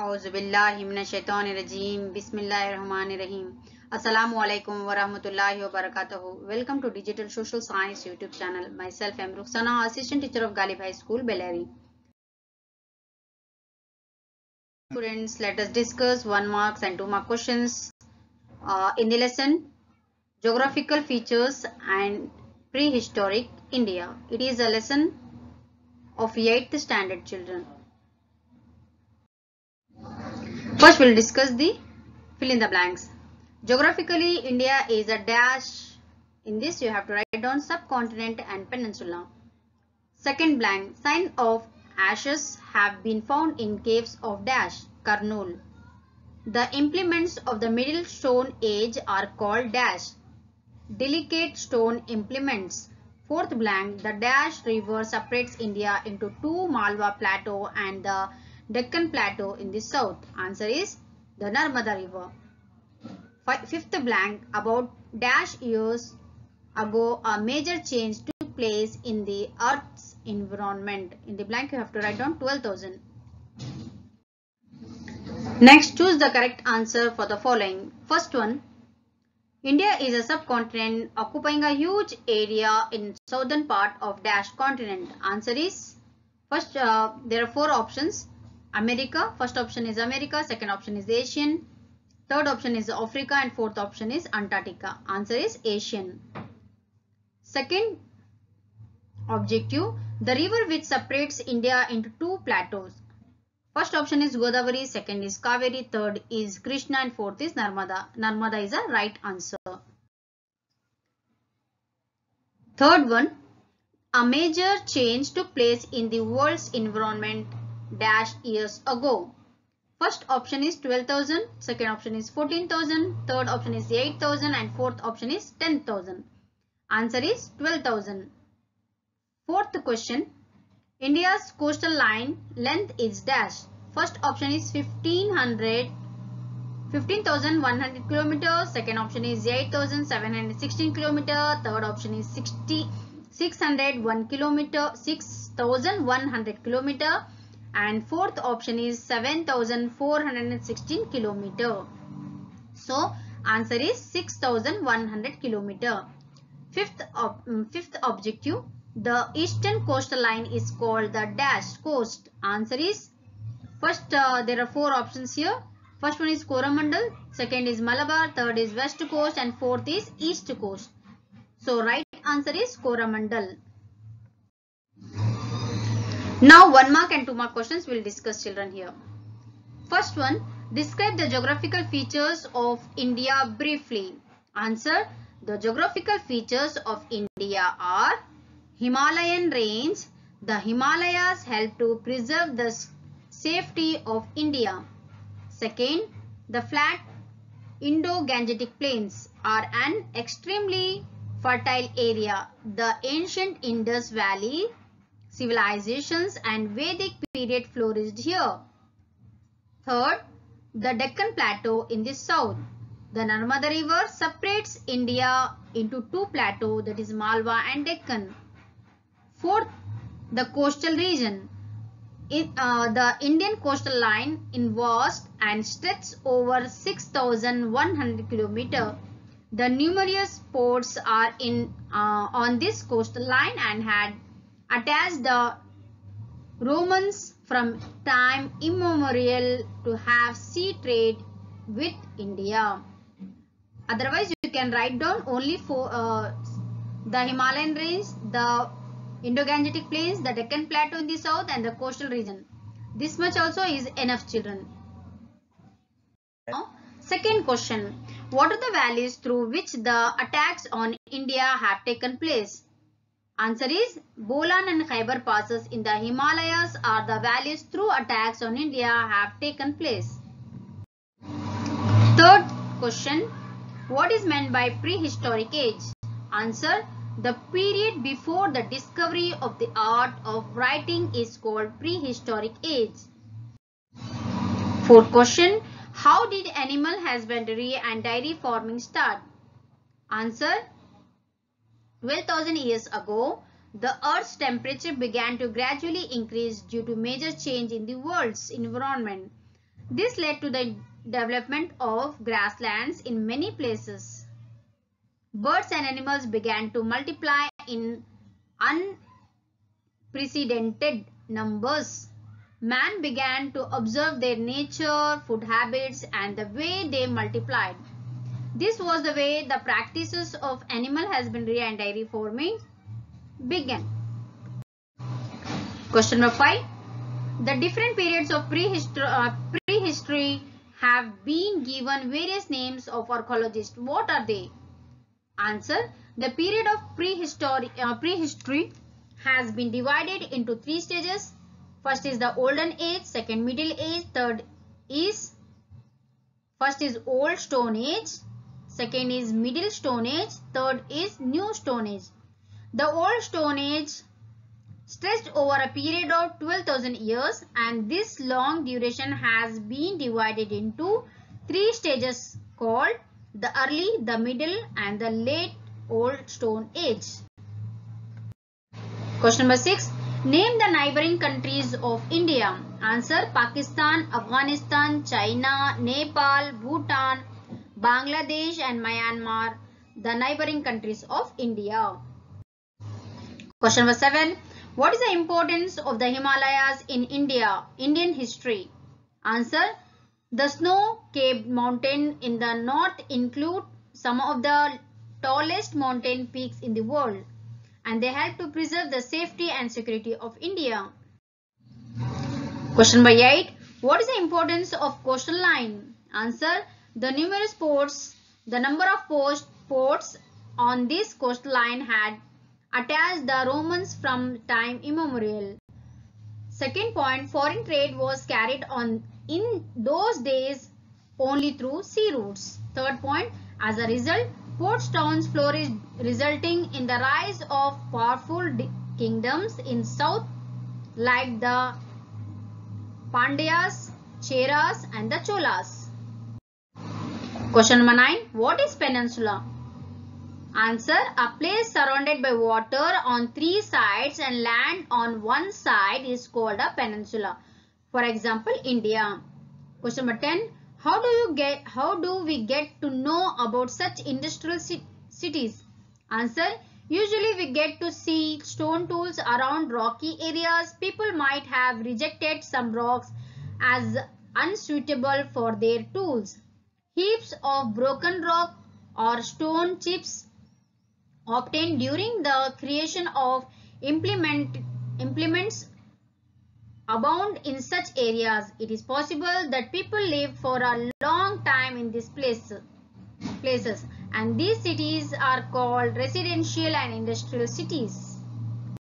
औज़ुबिल्लाहिमिनश्शैतानिर्रजीम बिस्मिल्लाहिर्रहमानिर्रहीम अस्सलामुअलैकुम वरहमतुल्लाहि वबरकातुहू. Welcome to Digital Social Science YouTube channel. Myself am Rukhsana, assistant teacher of Galib High School, Bellary. Students, let us discuss 1 marks and 2 mark questions in the lesson Geographical Features and Prehistoric India. It is a lesson of 8th standard children. First, we'll discuss the fill in the blanks. Geographically, India is a dash. In this, you have to write down subcontinent and peninsula. Second blank, sign of ashes have been found in caves of dash, Kurnool. The implements of the Middle Stone Age are called dash, delicate stone implements. Fourth blank, the Dash River separates India into two, Malwa Plateau and the Deccan Plateau in the south. Answer is the Narmada River. Fifth blank, about dash years ago, a major change took place in the Earth's environment. In the blank, you have to write down 12,000. Next, choose the correct answer for the following. First one, India is a subcontinent occupying a huge area in southern part of dash continent. Answer is first. There are 4 options. America. First option is America. Second option is Asian. Third option is Africa and fourth option is Antarctica. Answer is Asian. Second objective, the river which separates India into 2 plateaus. First option is Godavari, second is Kaveri, third is Krishna and fourth is Narmada. Narmada is a right answer. Third one, a major change took place in the world's environment dash years ago. First option is 12,000, second option is 14,000, third option is 8,000 and fourth option is 10,000. Answer is 12,000. Fourth question, India's coastal line length is dash. First option is 15,100 kilometers, second option is 8,716 kilometers, third option is 601 kilometer, 6,100 kilometer and fourth option is 7,416 kilometer. So answer is 6,100 kilometer. Fifth objective, the eastern coastal line is called the dash coast. Answer is first, there are 4 options here. First one is Coromandel, second is Malabar, third is west coast and fourth is east coast. So right answer is Coromandel. Now 1 mark and 2 mark questions will discuss children here. First one, describe the geographical features of India briefly. Answer, the geographical features of India are Himalayan range. The Himalayas help to preserve the safety of India. Second, the flat Indo-Gangetic plains are an extremely fertile area. The ancient Indus Valley civilizations and Vedic period flourished here. Third, the Deccan Plateau in the south. The Narmada River separates India into 2 plateaus, that is Malwa and Deccan. Fourth, the coastal region. The Indian coastal line is vast and stretches over 6,100 kilometers. The numerous ports are on this coastal line and had attached the Romans from time immemorial to have sea trade with India. Otherwise, you can write down only for the Himalayan range, the Indo-Gangetic plains, the Deccan Plateau in the south and the coastal region. This much also is enough, children. Now, second question. What are the valleys through which the attacks on India have taken place? Answer is Bolan and Khyber passes in the Himalayas are the valleys through attacks on India have taken place. Third question. What is meant by prehistoric age? Answer, the period before the discovery of the art of writing is called prehistoric age. Fourth question. How did animal husbandry and dairy farming start? Answer, 12,000 years ago, the Earth's temperature began to gradually increase due to major change in the world's environment. This led to the development of grasslands in many places. Birds and animals began to multiply in unprecedented numbers. Man began to observe their nature, food habits, and the way they multiplied. This was the way the practices of animal husbandry and dairy farming began. Question number 5. The different periods of prehistory have been given various names of archaeologists. What are they? Answer. The period of prehistory has been divided into 3 stages. First is the Olden Age, second Middle Age, first is Old Stone Age, second is Middle Stone Age, third is New Stone Age. The Old Stone Age stretched over a period of 12,000 years, and this long duration has been divided into 3 stages called the Early, the Middle, and the Late Old Stone Age. Question number 6. Name the neighboring countries of India. Answer. Pakistan, Afghanistan, China, Nepal, Bhutan, Bangladesh and Myanmar, the neighboring countries of India. Question number 7. What is the importance of the Himalayas in Indian history? Answer. The snow-capped mountains in the north include some of the tallest mountain peaks in the world, and they help to preserve the safety and security of India. Question number 8. What is the importance of coastal line? Answer. The numerous ports, the number of ports on this coastline had attached the Romans from time immemorial. Second point, foreign trade was carried on in those days only through sea routes. Third point, as a result, port towns flourished, resulting in the rise of powerful kingdoms in south like the Pandyas, Cheras and the Cholas. Question number 9. What is peninsula? Answer. A place surrounded by water on 3 sides and land on 1 side is called a peninsula. For example, India. Question number 10. How do we get to know about such industrial cities? Answer. Usually we get to see stone tools around rocky areas. People might have rejected some rocks as unsuitable for their tools. Heaps of broken rock or stone chips obtained during the creation of implements abound in such areas. It is possible that people lived for a long time in these places, and these cities are called residential and industrial cities.